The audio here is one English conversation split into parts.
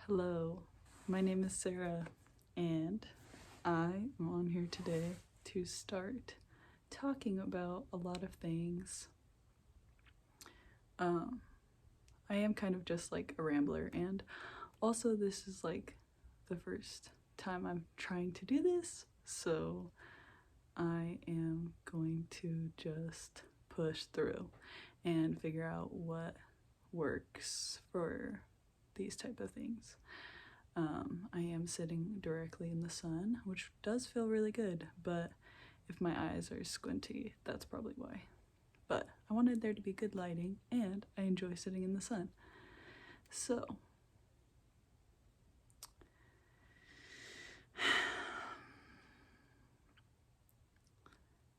Hello, my name is Sarah, and I am on here today to start talking about a lot of things. Um, I am kind of just like a rambler, and also, this is like the first time I'm trying to do this, so I am going to just push through and figure out what works for these type of things. I am sitting directly in the sun, which does feel really good, but if my eyes are squinty, that's probably why. But I wanted there to be good lighting, and I enjoy sitting in the sun. So,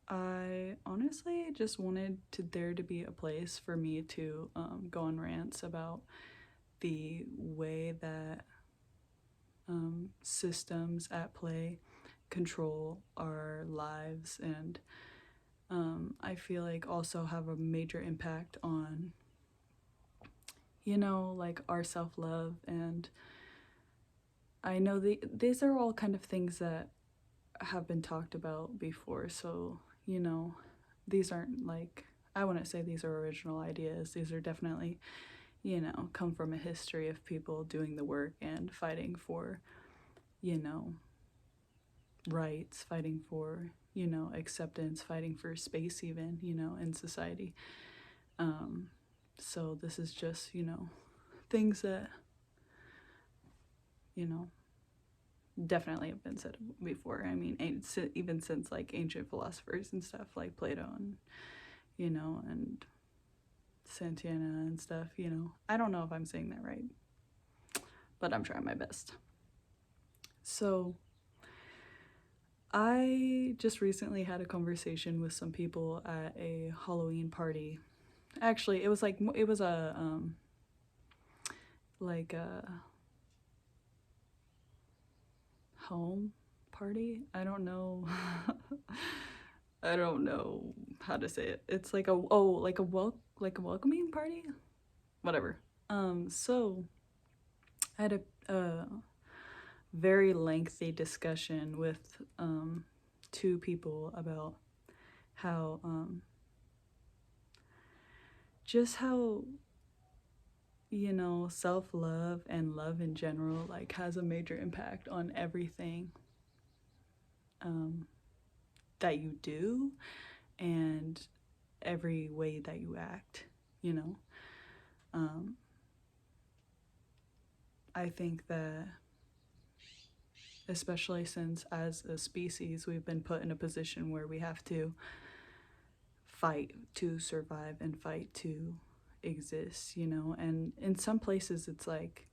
I honestly just wanted there to be a place for me to go on rants about the way that systems at play control our lives, and I feel like also have a major impact on, like our self-love. And I know these are all kind of things that have been talked about before, so these aren't like, I wouldn't say these are original ideas. These are definitely, come from a history of people doing the work and fighting for, you know rights, fighting for, acceptance, fighting for space, even, in society. So this is just, things that, you know, definitely have been said before. I mean, even since like ancient philosophers and stuff like Plato and, and Santana and stuff, I don't know if I'm saying that right, but I'm trying my best. So I just recently had a conversation with some people at a Halloween party. Actually, it was like a home party. I don't know. I don't know how to say it. It's like like a welcoming party, whatever. So I had a very lengthy discussion with two people about how just how self-love and love in general like has a major impact on everything um that you do and every way that you act, you know. um I think that, especially since as a species we've been put in a position where we have to fight to survive and fight to exist, and in some places it's like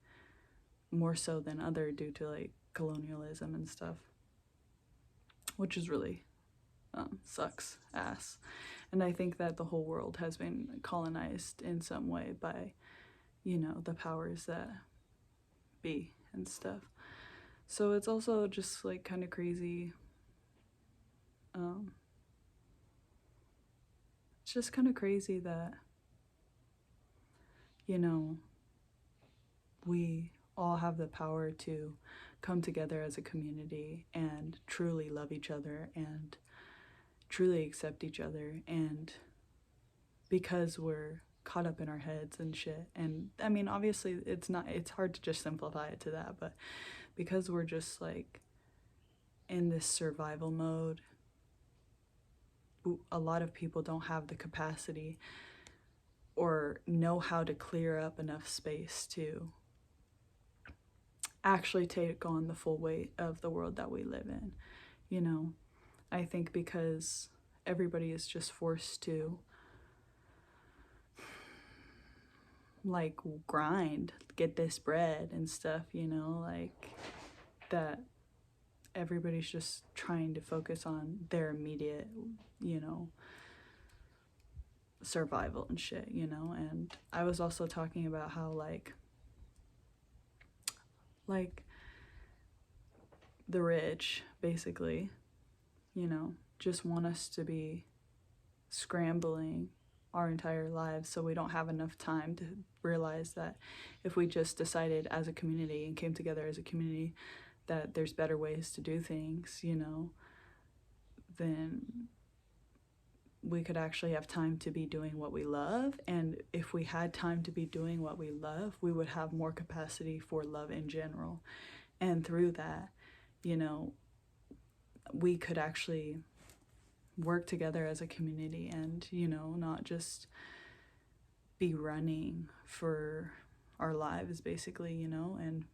more so than other due to like colonialism and stuff, which is really sucks ass. And I think that the whole world has been colonized in some way by, the powers that be and stuff. So it's also just like kind of crazy. It's just kind of crazy that, you know, we all have the power to come together as a community and truly love each other and truly accept each other. And because we're caught up in our heads and shit, and I mean, obviously it's hard to just simplify it to that, but because we're just like in this survival mode, a lot of people don't have the capacity or know how to clear up enough space to actually take on the full weight of the world that we live in. I think because everybody is just forced to like grind, get this bread and stuff, like that everybody's just trying to focus on their immediate, survival and shit, and I was also talking about how like the rich basically, just want us to be scrambling our entire lives, so we don't have enough time to realize that if we just decided as a community and came together as a community that there's better ways to do things, you know, then we could actually have time to be doing what we love. And if we had time to be doing what we love, we would have more capacity for love in general. And through that, you know, we could actually work together as a community and, you know, not just be running for our lives, basically, you know. And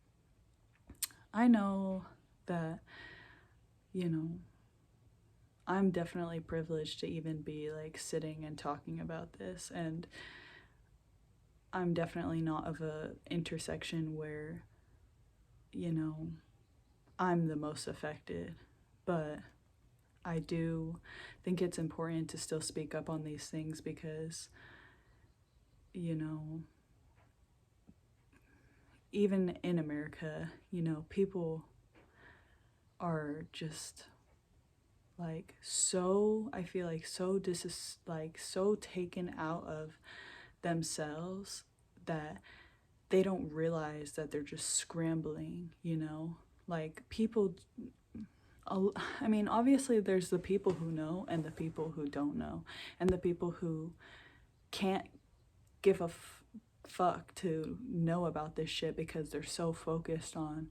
I know that, you know, I'm definitely privileged to even be like sitting and talking about this, and I'm definitely not of a intersection where, you know, I'm the most affected, but I do think it's important to still speak up on these things because, you know, even in America, you know, people are just like so, I feel like so so taken out of themselves that they don't realize that they're just scrambling, you know? Like people, I mean, obviously there's the people who know and the people who don't know, and the people who can't give a fuck to know about this shit because they're so focused on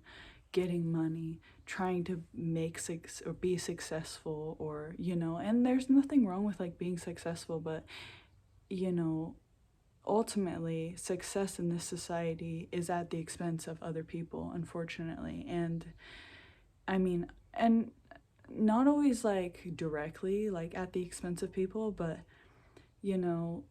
getting money, trying to make or be successful, or, you know, and there's nothing wrong with like being successful, but, you know, ultimately success in this society is at the expense of other people, unfortunately. And I mean, and not always like directly like at the expense of people, but, you know,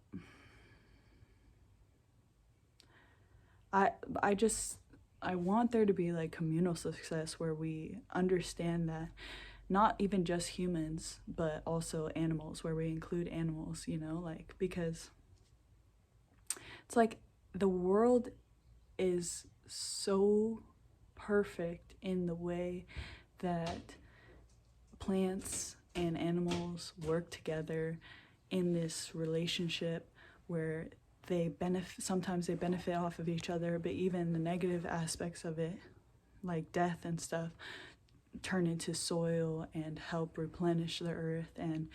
I just I want there to be like communal success where we understand that not even just humans but also animals, where we include animals, you know, like, because it's like the world is so perfect in the way that plants and animals work together in this relationship where sometimes they benefit off of each other, but even the negative aspects of it, like death and stuff, turn into soil and help replenish the earth. And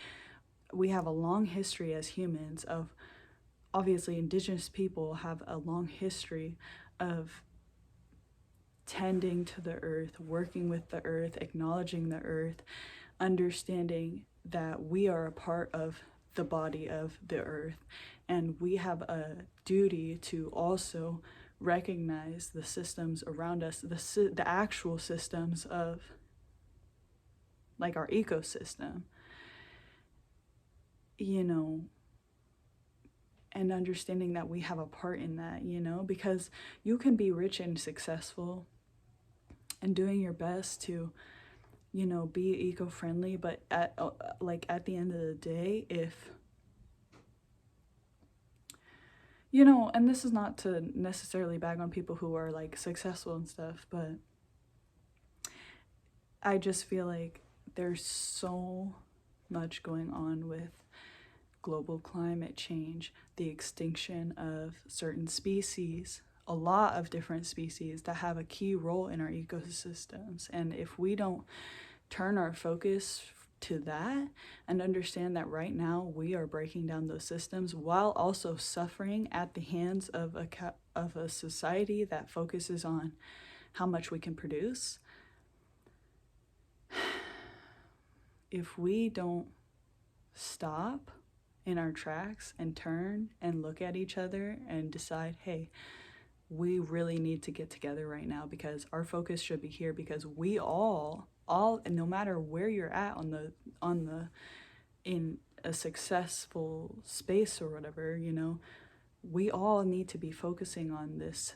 we have a long history as humans of, obviously indigenous people have a long history of tending to the earth, working with the earth, acknowledging the earth, understanding that we are a part of the body of the earth, and we have a duty to also recognize the systems around us, the actual systems of like our ecosystem, you know, and understanding that we have a part in that, you know, because you can be rich and successful and doing your best to, you know, be eco-friendly, but at the end of the day, if, you know, and this is not to necessarily bag on people who are like successful and stuff, but I just feel like there's so much going on with global climate change, the extinction of certain species, a lot of different species that have a key role in our ecosystems. And if we don't turn our focus to that and understand that right now we are breaking down those systems while also suffering at the hands of a society that focuses on how much we can produce, if we don't stop in our tracks and turn and look at each other and decide, hey, we really need to get together right now because our focus should be here, because we all, and no matter where you're at in a successful space or whatever, you know, we all need to be focusing on this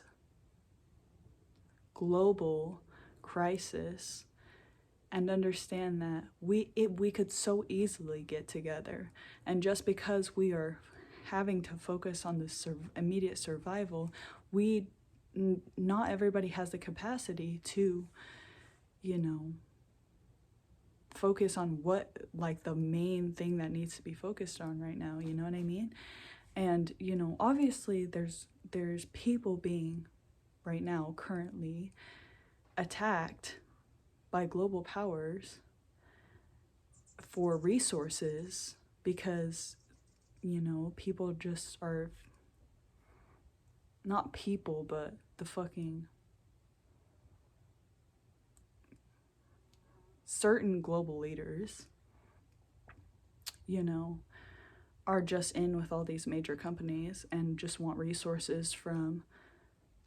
global crisis and understand that we could so easily get together. And just because we are having to focus on this immediate survival, not everybody has the capacity to, you know, focus on what, like, the main thing that needs to be focused on right now, you know what I mean? And, you know, obviously there's people being right now currently attacked by global powers for resources because, you know, people just are not people, but the fucking certain global leaders, you know, are just in with all these major companies and just want resources from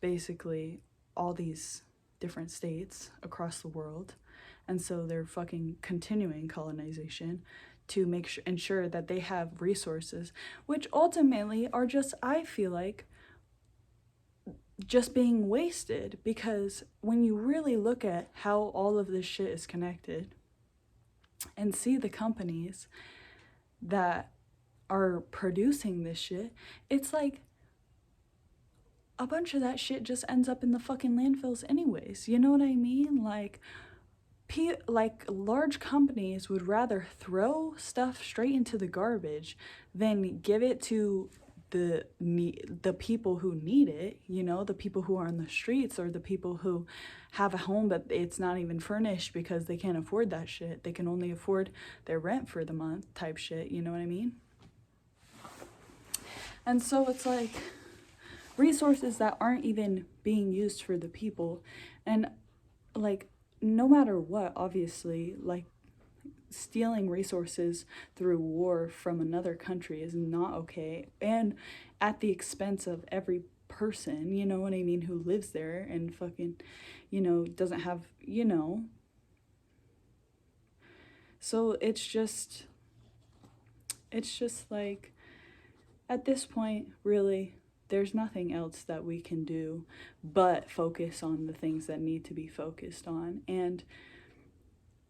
basically all these different states across the world. And so they're fucking continuing colonization to ensure that they have resources, which ultimately are just, I feel like, just being wasted. Because when you really look at how all of this shit is connected and see the companies that are producing this shit, it's like a bunch of that shit just ends up in the fucking landfills anyways. You know what I mean? Like large companies would rather throw stuff straight into the garbage than give it to the people who need it, you know, the people who are on the streets, or the people who have a home but it's not even furnished because they can't afford that shit. They can only afford their rent for the month type shit, you know what I mean? And so it's like resources that aren't even being used for the people. And like, no matter what, obviously, like, stealing resources through war from another country is not okay, and at the expense of every person, you know what I mean, who lives there and fucking, you know, doesn't have, you know. So it's just like, at this point, really, there's nothing else that we can do but focus on the things that need to be focused on. And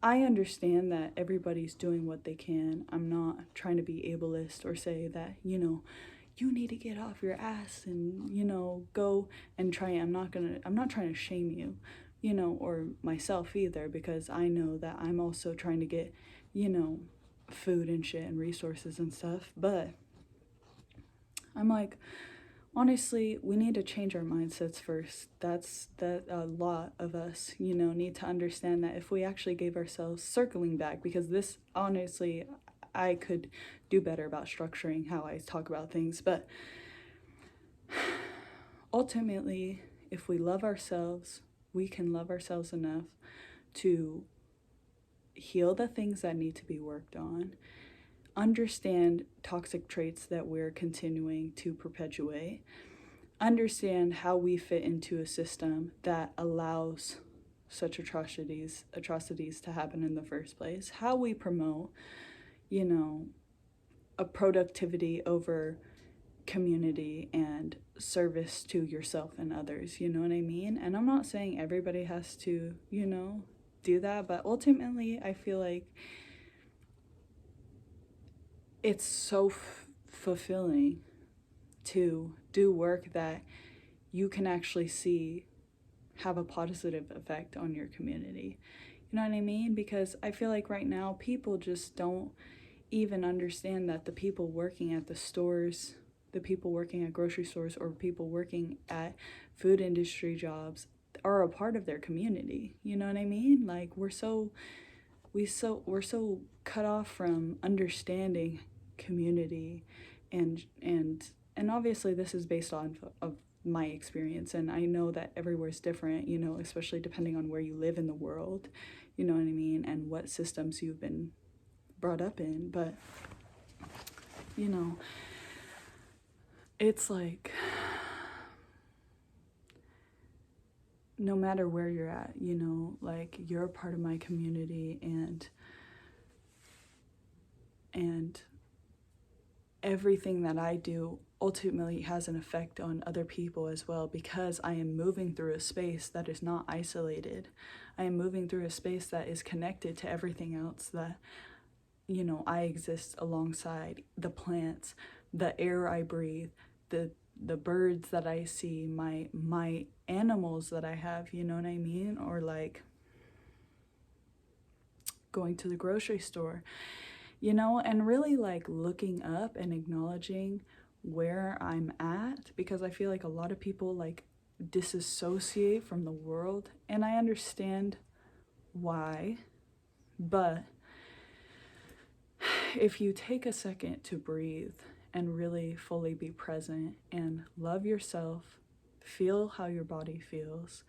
I understand that everybody's doing what they can. I'm not trying to be ableist or say that, you know, you need to get off your ass and, you know, go and try. I'm not trying to shame you, you know, or myself either, because I know that I'm also trying to get, you know, food and shit and resources and stuff. But I'm like, honestly, we need to change our mindsets first. That a lot of us, you know, need to understand that if we actually gave ourselves, circling back, because this, honestly, I could do better about structuring how I talk about things, but ultimately, if we love ourselves, we can love ourselves enough to heal the things that need to be worked on, understand toxic traits that we're continuing to perpetuate, understand how we fit into a system that allows such atrocities to happen in the first place, how we promote, you know, a productivity over community and service to yourself and others, you know what I mean? And I'm not saying everybody has to, you know, do that, but ultimately I feel like it's so fulfilling to do work that you can actually see have a positive effect on your community. You know what I mean? Because I feel like right now people just don't even understand that the people working at the stores, the people working at grocery stores, or people working at food industry jobs are a part of their community. You know what I mean? Like, we're so cut off from understanding community, and obviously this is based on of my experience, and I know that everywhere's different, you know, especially depending on where you live in the world, you know what I mean, and what systems you've been brought up in. But, you know, it's like, no matter where you're at, you know, like, you're a part of my community, and everything that I do ultimately has an effect on other people as well, because I am moving through a space that is not isolated. I am moving through a space that is connected to everything else that, you know, I exist alongside: the plants, the air I breathe, the birds that I see, my animals that I have, you know what I mean? Or like going to the grocery store, you know, and really like looking up and acknowledging where I'm at, because I feel like a lot of people like disassociate from the world, and I understand why, but if you take a second to breathe and really fully be present and love yourself, feel how your body feels,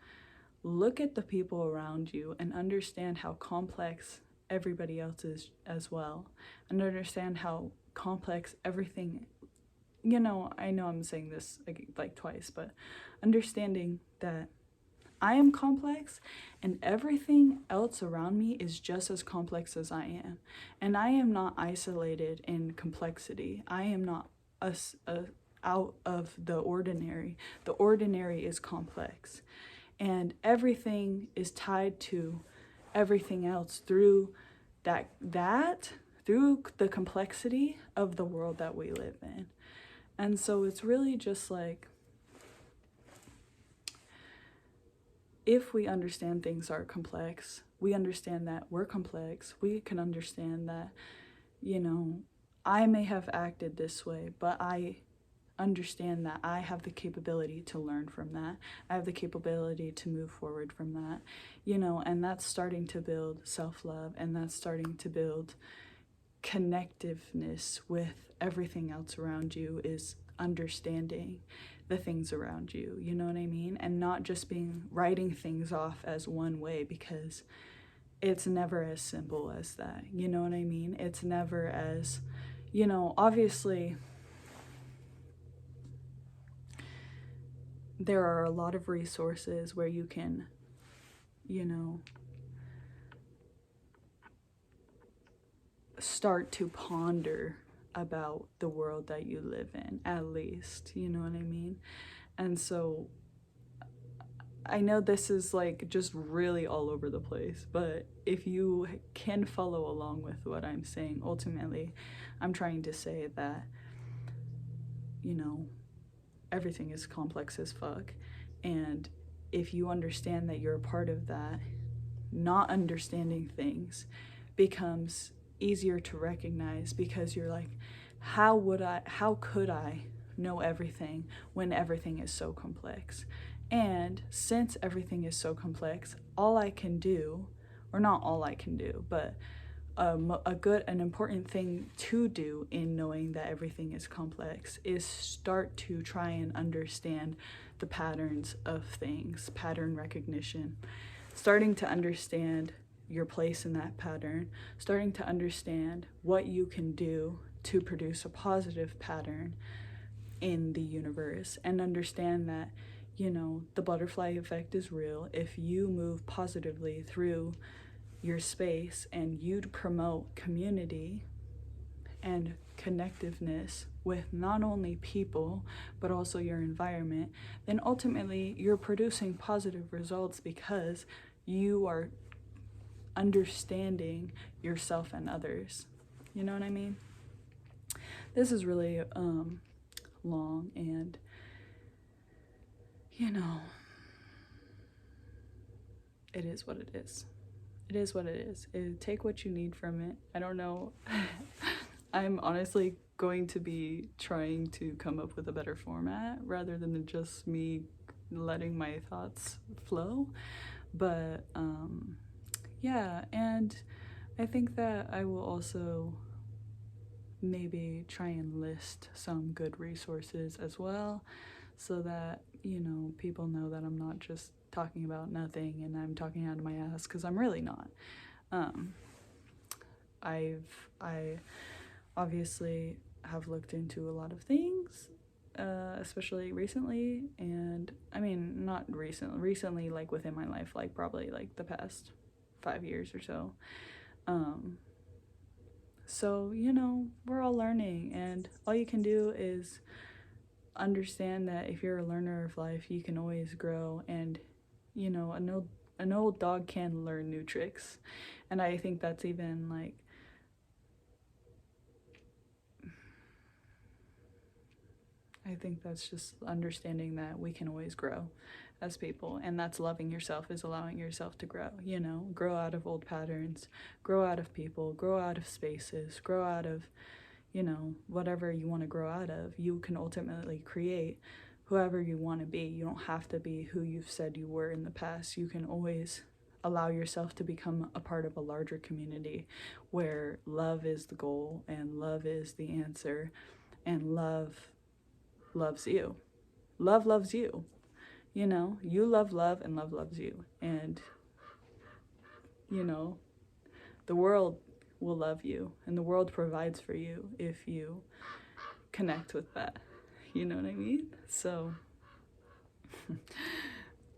look at the people around you and understand how complex everybody else is as well, and understand how complex everything, you know, I know I'm saying this like twice, but understanding that I am complex and everything else around me is just as complex as I am. And I am not isolated in complexity. I am not out of the ordinary. The ordinary is complex. And everything is tied to everything else through through the complexity of the world that we live in. And so it's really just like, if we understand things are complex, we understand that we're complex, we can understand that, you know, I may have acted this way, but I understand that I have the capability to learn from that. I have the capability to move forward from that, you know, and that's starting to build self-love, and that's starting to build connectiveness with everything else around you, is understanding the things around you, you know what I mean? And not just writing things off as one way, because it's never as simple as that, you know what I mean? It's never as, you know, obviously there are a lot of resources where you can, you know, start to ponder about the world that you live in, at least, you know what I mean? And so I know this is like just really all over the place, but if you can follow along with what I'm saying, ultimately, I'm trying to say that, you know, everything is complex as fuck. And if you understand that you're a part of that, not understanding things becomes easier to recognize, because you're like, how could I know everything when everything is so complex? And since everything is so complex, all I can do, or not all I can do, but an important thing to do in knowing that everything is complex is start to try and understand the patterns of things, pattern recognition, starting to understand your place in that pattern, starting to understand what you can do to produce a positive pattern in the universe, and understand that, you know, the butterfly effect is real. If you move positively through your space and you'd promote community and connectiveness with not only people but also your environment, then ultimately you're producing positive results, because you are understanding yourself and others. You know what I mean? This is really long, and you know, it is what it is. It is what it is. Take what you need from it. I don't know. I'm honestly going to be trying to come up with a better format rather than just me letting my thoughts flow. But yeah, and I think that I will also maybe try and list some good resources as well, so that, you know, people know that I'm not just talking about nothing and I'm talking out of my ass, because I'm really not. I obviously have looked into a lot of things, especially recently, and I mean, not recently, like within my life, like probably like the past 5 years or so. So, you know, we're all learning, and all you can do is understand that if you're a learner of life, you can always grow, and, you know, an old dog can learn new tricks. And I think that's even like, I think that's just understanding that we can always grow as people, and that's loving yourself, is allowing yourself to grow, you know, grow out of old patterns, grow out of people, grow out of spaces, grow out of, you know, whatever you want to grow out of, you can ultimately create whoever you want to be. You don't have to be who you've said you were in the past. You can always allow yourself to become a part of a larger community where love is the goal and love is the answer, and love loves you. Love loves you. You know, you love love and love loves you. And, you know, the world will love you and the world provides for you if you connect with that. You know what I mean? So,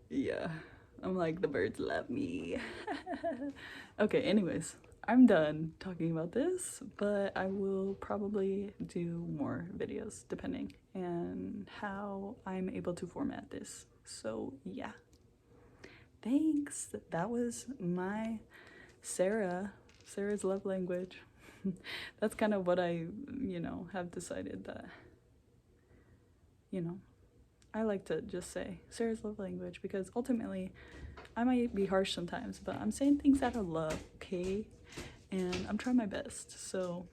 yeah, I'm like, the birds love me. Okay, anyways, I'm done talking about this, but I will probably do more videos depending on how I'm able to format this. So, yeah. Thanks. That was my Sarah's love language. That's kind of what I, you know, have decided that, you know, I like to just say Sarah's love language because ultimately I might be harsh sometimes, but I'm saying things out of love, okay? And I'm trying my best. So